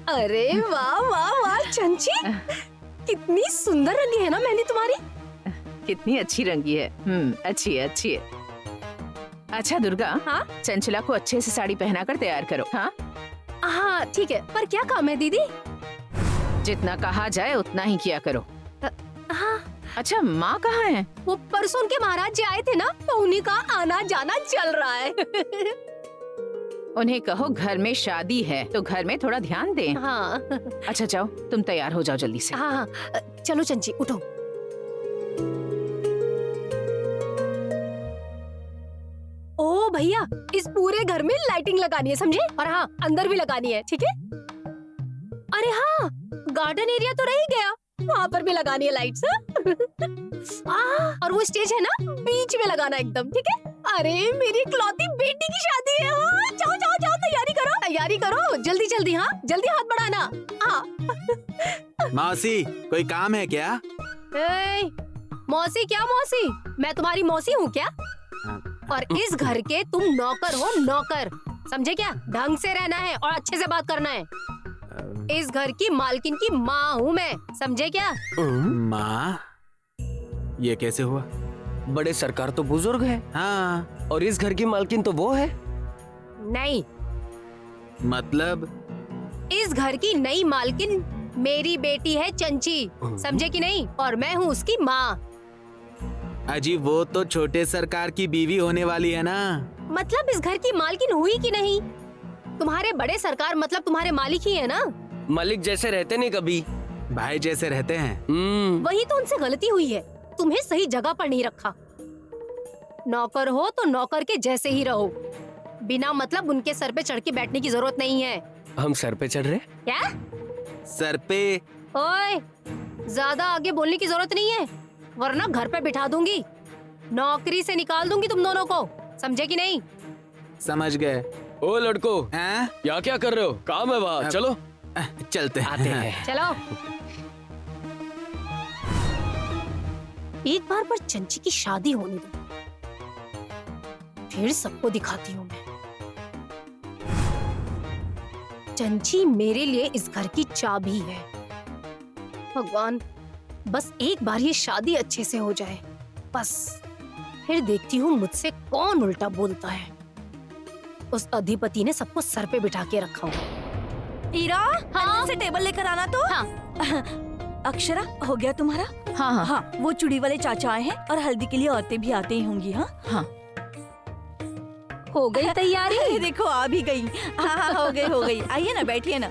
अरे वाह वाह वाह चंची, कितनी सुंदर रंगी है ना मेहंदी तुम्हारी। कितनी अच्छी रंगी है। अच्छी है, अच्छी है। अच्छा दुर्गा, हाँ चंचला को अच्छे से साड़ी पहना कर तैयार करो। हाँ हाँ ठीक है, पर क्या काम है दीदी? जितना कहा जाए उतना ही किया करो। हाँ, अच्छा माँ कहाँ है? वो परसों उनके महाराज जी आए थे ना, तो उन्हीं का आना जाना चल रहा है। उन्हें कहो घर में शादी है तो घर में थोड़ा ध्यान दें। हाँ अच्छा जाओ, तुम तैयार हो जाओ जल्दी से। हाँ हाँ, चलो चंची उठो। ओ भैया, इस पूरे घर में लाइटिंग लगानी है समझे, और हाँ अंदर भी लगानी है, ठीक है? अरे हाँ, गार्डन एरिया तो रह ही गया, वहाँ पर भी लगानी है लाइट्स। और वो स्टेज है ना, बीच में लगाना एकदम, ठीक है? अरे मेरी इकलौती बेटी की शादी है। हाँ, जाओ जाओ जाओ, तैयारी करो जल्दी जल्दी। हाँ जल्दी हाथ बढ़ाना। हाँ मौसी, कोई काम है क्या? ए, मौसी क्या मौसी, मैं तुम्हारी मौसी हूँ क्या? और इस घर के तुम नौकर हो, नौकर, समझे क्या? ढंग से रहना है और अच्छे से बात करना है। इस घर की मालकिन की माँ हूँ मैं, समझे क्या? माँ? ये कैसे हुआ? बड़े सरकार तो बुजुर्ग है। हाँ, और इस घर की मालकिन तो वो है। नहीं, मतलब इस घर की नई मालकिन मेरी बेटी है चंची, समझे कि नहीं? और मैं हूँ उसकी माँ। अजी वो तो छोटे सरकार की बीवी होने वाली है ना। मतलब इस घर की मालकिन हुई कि नहीं? तुम्हारे बड़े सरकार मतलब तुम्हारे मालिक ही है ना? मालिक जैसे रहते नहीं कभी, भाई जैसे रहते हैं। वही तो उनसे गलती हुई है, तुम्हें सही जगह पर नहीं रखा। नौकर हो तो नौकर के जैसे ही रहो, बिना मतलब उनके सर पे चढ़ के बैठने की जरूरत नहीं है। हम सर पे चढ़ रहे? क्या? सर पे? ओए, ज्यादा आगे बोलने की जरूरत नहीं है, वरना घर पे बिठा दूंगी, नौकरी से निकाल दूंगी तुम दोनों को, समझे कि नहीं? समझ गए। ओ लड़को, हैं? क्या क्या कर रहे हो? काम है वहाँ, चलो चलते आते हैं। चलो। एक बार पर चंची की शादी होने दो, फिर सबको दिखाती हूँ मैं। चंची मेरे लिए इस घर की चाबी है। भगवान, बस एक बार ये शादी अच्छे से हो जाए, बस फिर देखती हूँ मुझसे कौन उल्टा बोलता है। उस अधिपति ने सबको सर पे बिठा के रखा हुआ। हीरा, अंदर से टेबल लेकर आना तो। हाँ। अक्षरा, हो गया तुम्हारा? हाँ हाँ हाँ, वो चूड़ी वाले चाचा आए हैं और हल्दी के लिए औरतें भी आते ही होंगी। हाँ हाँ। हो गई तैयारी? अरे देखो आ भी गई। हाँ हाँ, हो गई। आइए ना, बैठिए ना।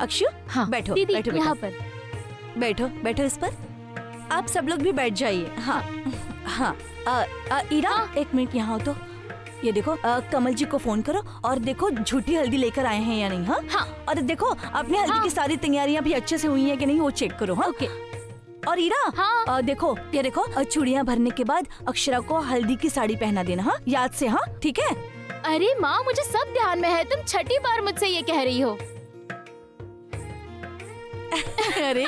अक्षु, हाँ, बैठो दीदी, बैठो यहाँ पर बैठो बैठो इस पर। आप सब लोग भी बैठ जाइए। हाँ हाँ। हीरा, एक मिनट यहाँ हो तो। ये देखो, कमल जी को फोन करो और देखो झूठी हल्दी लेकर आए हैं या नहीं। हाँ हाँ। और देखो अपने हल्दी की सारी तैयारियां भी अच्छे से हुई हैं कि नहीं, वो चेक करो। हाँ ओके। और हीरा, हाँ। देखो ये देखो, चूड़ियां भरने के बाद अक्षरा को हल्दी की साड़ी पहना देना। हाँ, याद से। हाँ ठीक है। अरे माँ, मुझे सब ध्यान में है, तुम छठी बार मुझसे ये कह रही हो। अरे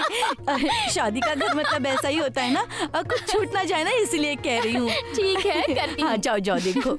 शादी का घर मतलब ऐसा ही होता है ना, कुछ छूट ना जाए ना, इसलिए कह रही हूँ। ठीक है, करती हाँ हूँ। जाओ जाओ देखो।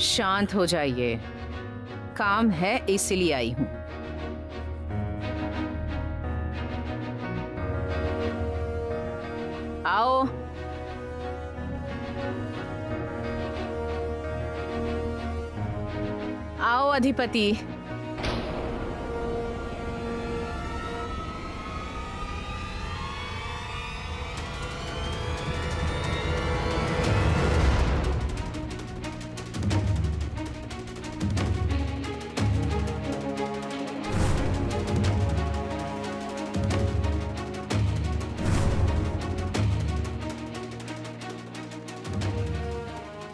शांत हो जाइए, काम है इसलिए आई हूँ। आओ। आओ अधिपति।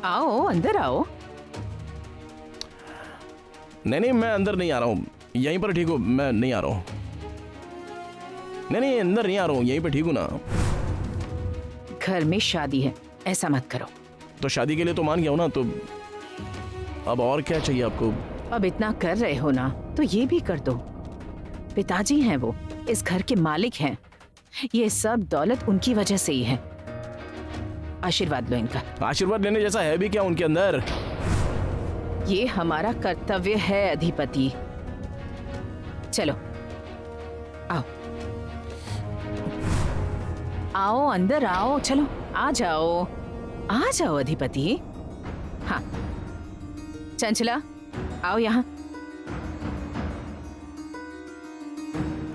आओ अंदर आओ। नहीं मैं अंदर नहीं आ रहा हूँ, यहीं पर ठीक हूँ, मैं नहीं आ रहा हूँ। नहीं अंदर नहीं आ रहा हूँ, यहीं पर ठीक हूँ ना। घर में शादी है, ऐसा मत करो। तो शादी के लिए तो मान गया हूँ ना, तो अब और क्या चाहिए आपको? अब इतना कर रहे हो ना तो ये भी कर दो। पिताजी हैं वो, इस घर के मालिक हैं। ये सब दौलत उनकी वजह से ही है। आशीर्वाद लो इनका। आशीर्वाद लेने जैसा है भी क्या उनके अंदर? ये हमारा कर्तव्य है अधिपति। चलो आओ आओ अंदर आओ, चलो आ जाओ अधिपति। हाँ चंचला आओ यहाँ।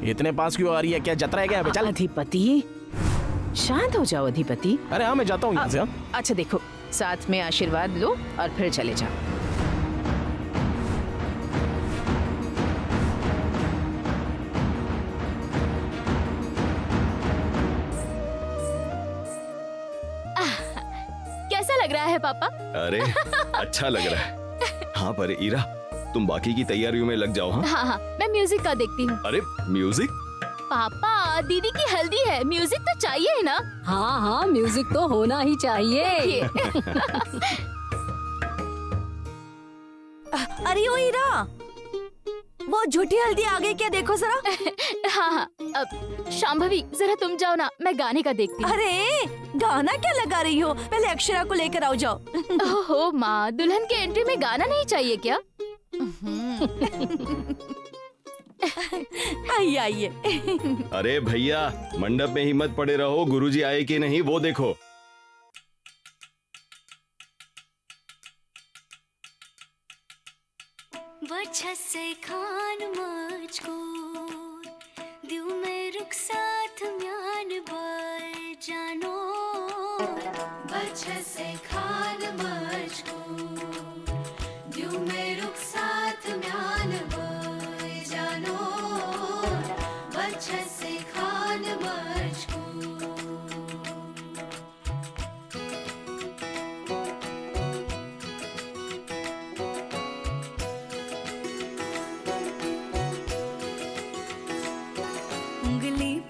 इतने पास क्यों आ रही है? क्या जतरा है क्या? चल। अधिपति शांत हो जाओ अधिपति। अरे हाँ मैं जाता हूँ यहाँ से। हाँ अच्छा देखो, साथ में आशीर्वाद लो और फिर चले जाओ। कैसा लग रहा है पापा? अरे अच्छा लग रहा है। हाँ पर ईरा, तुम बाकी की तैयारियों में लग जाओ। हाँ हाँ, मैं म्यूजिक का देखती हूँ। अरे म्यूजिक? पापा दीदी की हल्दी है, म्यूजिक तो चाहिए ही ना। हाँ म्यूजिक तो होना ही चाहिए। अरे ओ हीरा, वो झूठी हल्दी आ गई क्या, देखो जरा। हाँ अब शांभवी जरा तुम जाओ ना, मैं गाने का देखती हूँ। अरे गाना क्या लगा रही हो? पहले अक्षरा को लेकर आओ जाओ। ओहो माँ, दुल्हन के एंट्री में गाना नहीं चाहिए क्या? आइए आइए। अरे भैया मंडप में ही मत पड़े रहो, गुरुजी आए कि नहीं वो देखो। बच्चे खान मुझको दिल में रुक साथ म्यान बार जानो। बच्चे खान मुझको दिल में रुक साथ म्यान बार जानो। बच्चे खान मुझको।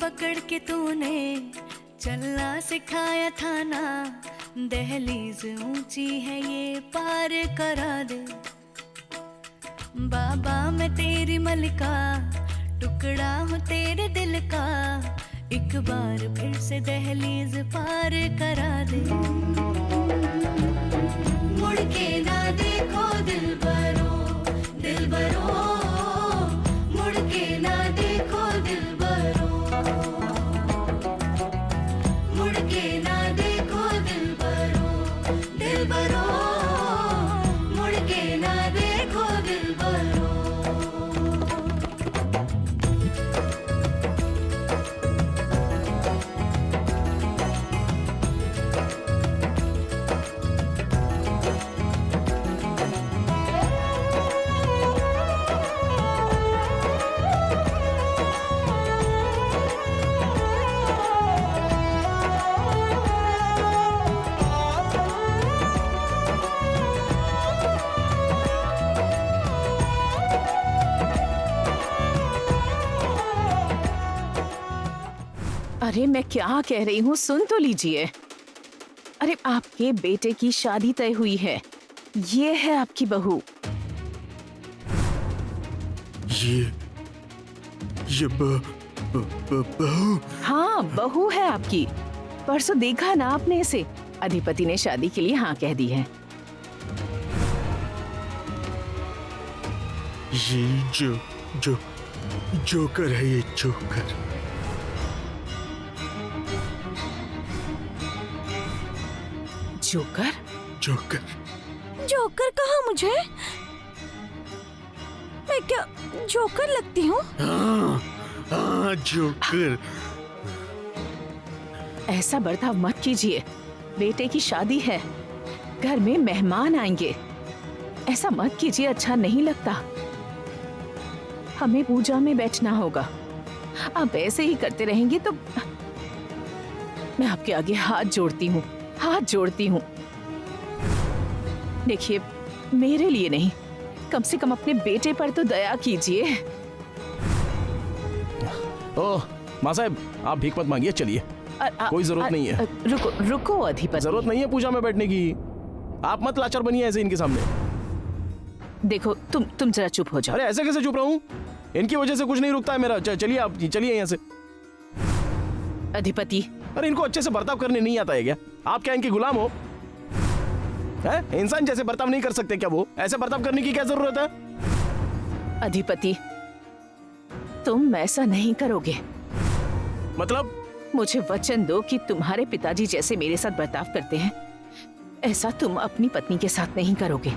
पकड़ के तूने चलना सिखाया था ना। दहलीज ऊंची है ये पार करा दे। बाबा मैं तेरी मलिका, टुकड़ा हूँ तेरे दिल का। एक बार फिर से दहलीज पार करा दे। मुड़ के ना देखो दिलबरो, दिलबरो। मुड़ के ना देखो दिलबरो। मुड़ के ना देखो दिलबरो, दिलबरो। मुड़ के ना देखो दिलबरो। अरे मैं क्या कह रही हूँ, सुन तो लीजिए। अरे आपके बेटे की शादी तय हुई है, ये है आपकी बहू। ये बहू? हाँ बहू है आपकी। परसों देखा ना आपने इसे। अधिपति ने शादी के लिए हाँ कह दी है। ये जोकर है, ये जोकर। जोकर? जोकर? जोकर कहा मुझे? मैं क्या जोकर लगती हूँ? हाँ जोकर। ऐसा बर्ताव मत कीजिए, बेटे की शादी है, घर में मेहमान आएंगे। ऐसा मत कीजिए, अच्छा नहीं लगता। हमें पूजा में बैठना होगा। आप ऐसे ही करते रहेंगे तो मैं आपके आगे हाथ जोड़ती हूँ, हाथ जोड़ती हूँ। देखिए, मेरे लिए नहीं, कम से कम अपने बेटे पर तो दया कीजिए। ओह माँ साहब, आप भीख मत मांगिए, चलिए। कोई जरूरत नहीं है। रुको रुको अधिपति, जरूरत नहीं है पूजा में बैठने की। आप मत लाचार बनिए ऐसे इनके सामने। देखो तुम जरा चुप हो जाओ। अरे ऐसे कैसे चुप रहूं? इनकी वजह से कुछ नहीं रुकता है मेरा। चलिए आप, चलिए यहाँ से। अधिपति, अरे इनको अच्छे से बर्ताव करने नहीं आता है क्या? आप क्या इनके गुलाम हो? है? इंसान जैसे बर्ताव नहीं कर सकते क्या वो? ऐसे बर्ताव करने की क्या जरूरत है? अधिपति, तुम ऐसा नहीं करोगे। मतलब? मुझे वचन दो कि तुम्हारे पिताजी जैसे मेरे साथ बर्ताव करते हैं, ऐसा तुम अपनी पत्नी के साथ नहीं करोगे।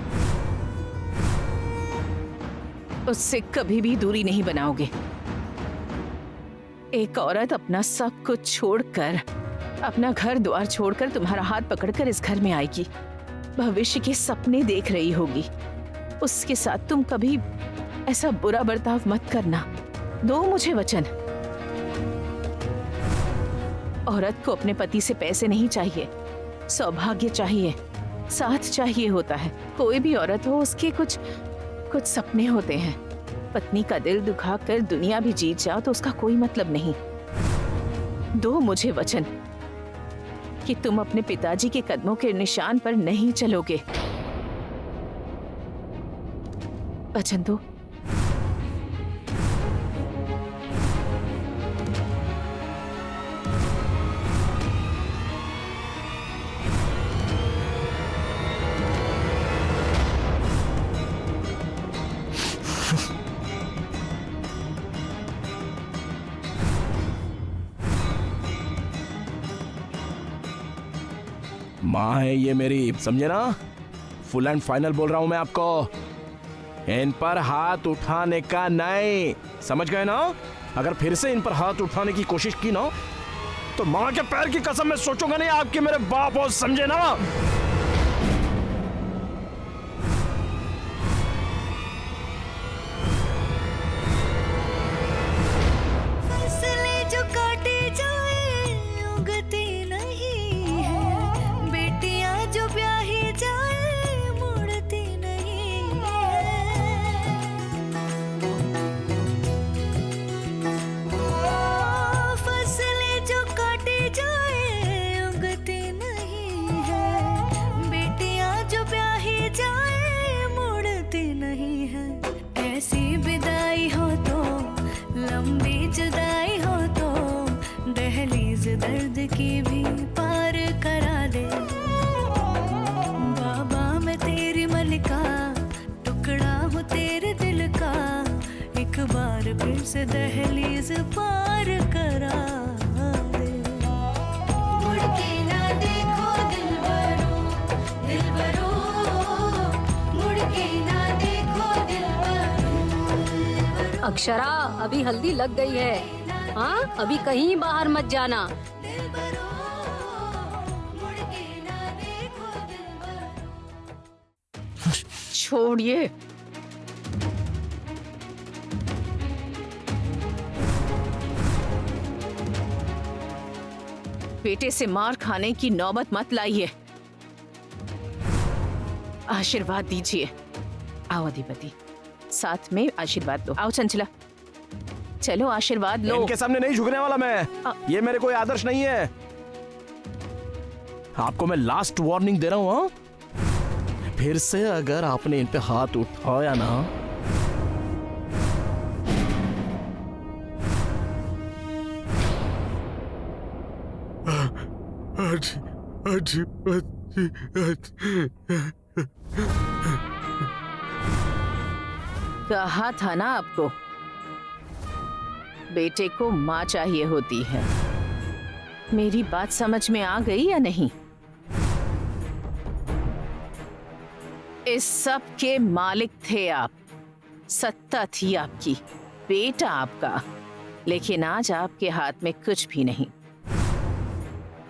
उससे कभी भी दूरी नहीं बनाओगे। एक औरत अपना सब कुछ छोड़कर, अपना घर द्वार छोड़कर तुम्हारा हाथ पकड़कर इस घर में आएगी, भविष्य के सपने देख रही होगी। उसके साथ तुम कभी ऐसा बुरा बर्ताव मत करना। दो मुझे वचन। औरत को अपने पति से पैसे नहीं चाहिए, सौभाग्य चाहिए, साथ चाहिए होता है। कोई भी औरत हो, उसके कुछ सपने होते हैं। पत्नी का दिल दुखाकर दुनिया भी जीत जाओ तो उसका कोई मतलब नहीं। दो मुझे वचन कि तुम अपने पिताजी के कदमों के निशान पर नहीं चलोगे। वचन दो। माँ है ये मेरी, समझे ना? फुल एंड फाइनल बोल रहा हूं मैं आपको। इन पर हाथ उठाने का नहीं, समझ गए ना? अगर फिर से इन पर हाथ उठाने की कोशिश की ना तो माँ के पैर की कसम मैं सोचूंगा नहीं आपके मेरे बाप हो, समझे ना? फसलें जो काटे जाए उगती नहीं है, बेटियां जो ब्याही जाए मुड़ती नहीं है। फसलें जो काटे जाए उगती नहीं है, बेटियां जो ब्याही जाए मुड़ती नहीं है। ऐसी विदाई हो तो, लंबी जुदाई हो तो, दहलीज दर्द की भी पार करा दे। बाबा मैं तेरी मलिका, टुकड़ा हूँ तेरे दिल का, एक बार फिर से दहलीज पार करा दे। मुड़ के ना देखो दिलबरो, दिलबरो, मुड़ के ना देखो दिलबरो। अक्षरा, अभी हल्दी लग गई है। हाँ, अभी कहीं बाहर मत जाना। छोड़िए। बेटे से मार खाने की नौबत मत लाइए। आशीर्वाद दीजिए। आओ अधिपति, साथ में आशीर्वाद लो। आओ चंचला, चलो आशीर्वाद लो। इनके सामने नहीं झुकने वाला मैं। ये मेरे कोई आदर्श नहीं है। आपको मैं लास्ट वार्निंग दे रहा हूं। हाँ? फिर से अगर आपने इन पे हाथ उठाया ना कहा था ना आपको, बेटे को माँ चाहिए होती है। मेरी बात समझ में आ गई या नहीं? इस सब के मालिक थे आप, सत्ता थी आपकी, बेटा आपका, लेकिन आज आपके हाथ में कुछ भी नहीं।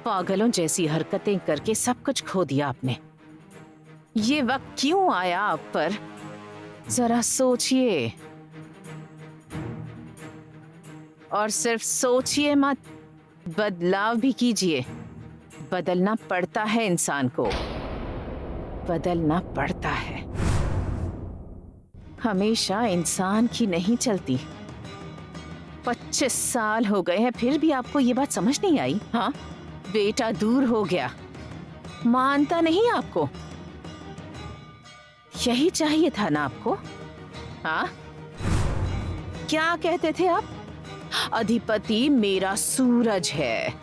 पागलों जैसी हरकतें करके सब कुछ खो दिया आपने। ये वक्त क्यों आया आप पर, जरा सोचिए। और सिर्फ सोचिए मत, बदलाव भी कीजिए। बदलना पड़ता है इंसान को। बदलना पड़ता है। हमेशा इंसान की नहीं चलती। 25 साल हो गए हैं फिर भी आपको ये बात समझ नहीं आई? हाँ, बेटा दूर हो गया, मानता नहीं आपको। यही चाहिए था ना आपको? हाँ, क्या कहते थे आप? अधिपति मेरा सूरज है,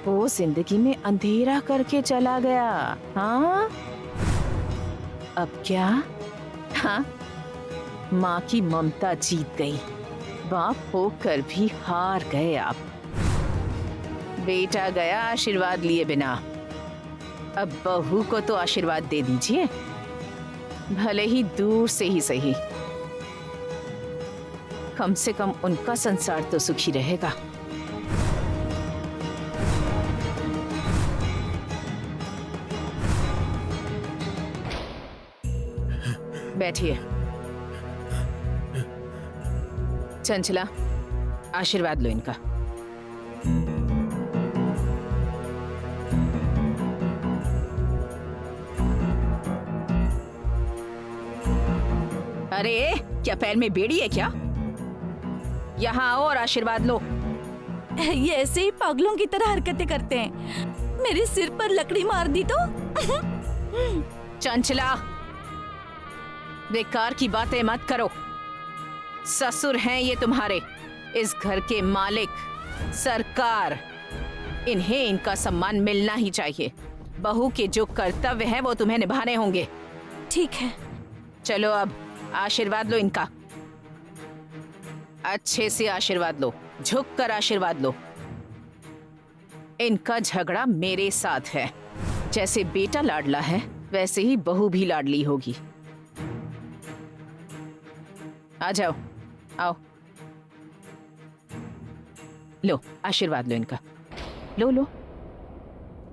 वो जिंदगी में अंधेरा करके चला गया। हाँ, अब क्या? हाँ, माँ की ममता जीत गई, बाप होकर भी हार गए आप। बेटा गया आशीर्वाद लिए बिना, अब बहू को तो आशीर्वाद दे दीजिए, भले ही दूर से ही सही। कम से कम उनका संसार तो सुखी रहेगा। बैठिए। चंचला, आशीर्वाद लो इनका। अरे, क्या पैर में बेड़ी है क्या? यहाँ आओ और आशीर्वाद लो। ये ऐसे ही पागलों की तरह हरकतें करते हैं। मेरे सिर पर लकड़ी मार दी तो। चंचला, बेकार की बातें मत करो। ससुर हैं ये तुम्हारे, इस घर के मालिक, सरकार। इन्हें इनका सम्मान मिलना ही चाहिए। बहू के जो कर्तव्य हैं वो तुम्हें निभाने होंगे। ठीक है, चलो अब आशीर्वाद लो इनका। अच्छे से आशीर्वाद लो, झुक कर आशीर्वाद लो। इनका झगड़ा मेरे साथ है। जैसे बेटा लाडला है वैसे ही बहू भी लाडली होगी। आ जाओ, आओ, लो आशीर्वाद लो इनका। लो लो।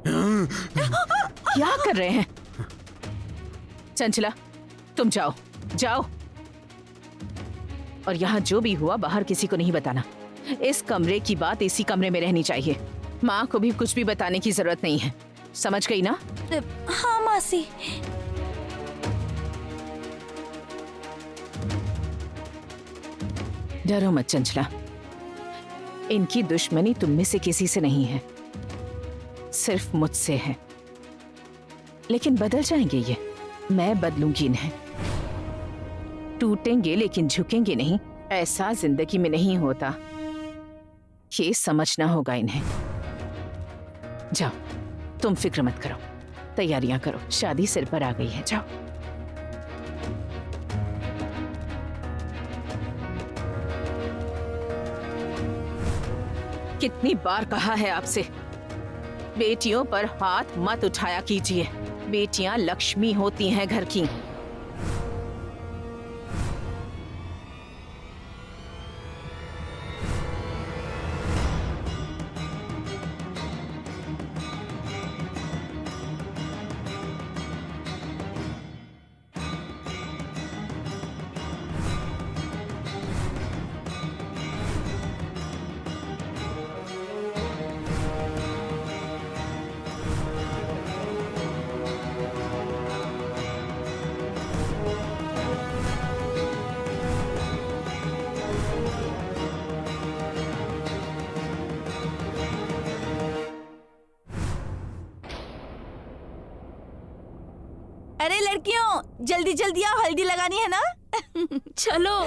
क्या कर रहे हैं? चंचला, तुम जाओ जाओ, और यहाँ जो भी हुआ बाहर किसी को नहीं बताना। इस कमरे की बात इसी कमरे में रहनी चाहिए। माँ को भी कुछ भी बताने की जरूरत नहीं है, समझ गई ना? हाँ मासी। डरो मत चंचला, इनकी दुश्मनी तुम में से किसी से नहीं है, सिर्फ मुझसे है। लेकिन बदल जाएंगे ये, मैं बदलूंगी इन्हें। टूटेंगे लेकिन झुकेंगे नहीं, ऐसा जिंदगी में नहीं होता। ये समझना होगा इन्हें। जाओ, तुम फिक्र मत करो, तैयारियां करो, शादी सिर पर आ गई है। जाओ। कितनी बार कहा है आपसे, बेटियों पर हाथ मत उठाया कीजिए। बेटियां लक्ष्मी होती हैं घर की। अरे लड़कियों, जल्दी जल्दी आओ, हल्दी लगानी है ना। चलो।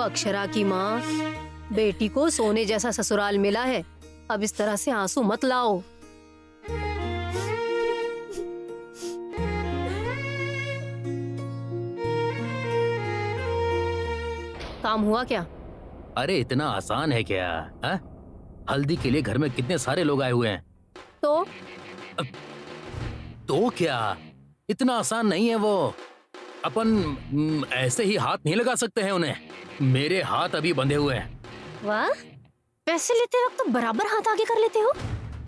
अक्षरा की माँ, बेटी को सोने जैसा ससुराल मिला है, अब इस तरह से आंसू मत लाओ। काम हुआ क्या? अरे इतना आसान है क्या? हा? हल्दी के लिए घर में कितने सारे लोग आए हुए हैं। तो क्या इतना आसान नहीं है वो? अपन ऐसे ही हाथ नहीं लगा सकते हैं उन्हें। मेरे हाथ अभी बंधे हुए हैं। वाह, पैसे लेते वक्त तो बराबर हाथ आगे कर लेते हो।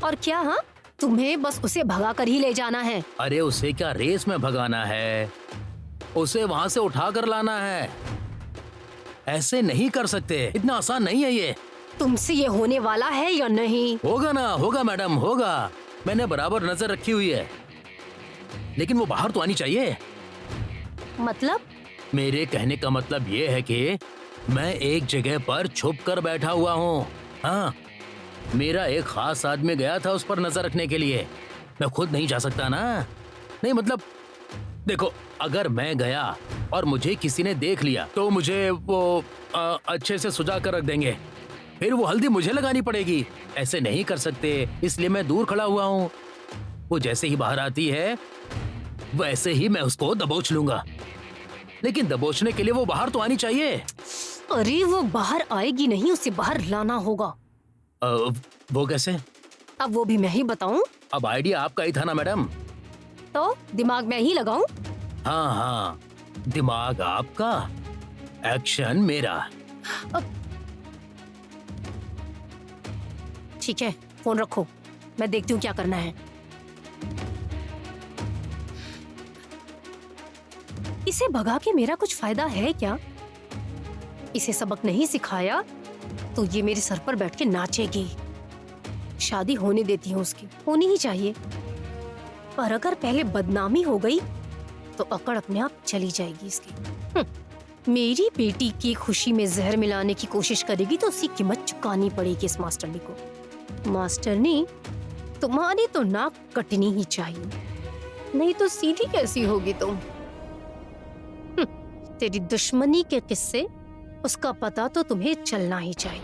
और क्या? हाँ, तुम्हें बस उसे भगा कर ही ले जाना है। अरे उसे क्या रेस में भगाना है? उसे वहाँ से उठा कर लाना है। ऐसे नहीं कर सकते, इतना आसान नहीं है ये। तुमसे ये होने वाला है या नहीं? होगा ना, होगा मैडम, होगा। मैंने बराबर नजर रखी हुई है, लेकिन वो बाहर तो आनी चाहिए। मतलब? मेरे कहने का मतलब ये है कि मैं एक जगह पर छुप कर बैठा हुआ हूँ। हाँ, मेरा एक खास आदमी गया था उस पर नजर रखने के लिए। मैं खुद नहीं जा सकता ना। नहीं मतलब देखो, अगर मैं गया और मुझे किसी ने देख लिया तो मुझे वो अच्छे से सुझा कर रख देंगे। फिर वो हल्दी मुझे लगानी पड़ेगी। ऐसे नहीं कर सकते, इसलिए मैं दूर खड़ा हुआ हूँ। वो जैसे ही बाहर आती है वैसे ही मैं उसको दबोच लूंगा, लेकिन दबोचने के लिए वो बाहर तो आनी चाहिए। अरे वो बाहर आएगी नहीं, उसे बाहर लाना होगा। वो कैसे? अब वो भी मैं ही बताऊं? अब आइडिया आपका ही था ना मैडम। तो दिमाग मैं ही लगाऊं? हाँ हाँ, दिमाग आपका, एक्शन मेरा। ठीक है, फोन रखो, मैं देखती हूँ क्या करना है। इसे भगा के मेरा कुछ फायदा है क्या? इसे सबक नहीं सिखाया तो ये मेरे सर पर बैठ के नाचेगी। शादी होने देती हूँ उसकी, होनी ही चाहिए। पर अगर पहले बदनामी हो गई तो अकड़ अपने आप चली जाएगी इसकी। मेरी बेटी की खुशी में जहर मिलाने की कोशिश करेगी तो उसकी कीमत चुकानी पड़ेगी इस मास्टरनी को। मास्टरनी, तुम्हारी तो नाक कटनी ही चाहिए, नहीं तो सीधी कैसी होगी तुम? तेरी दुश्मनी के किस्से, उसका पता तो तुम्हें चलना ही चाहिए।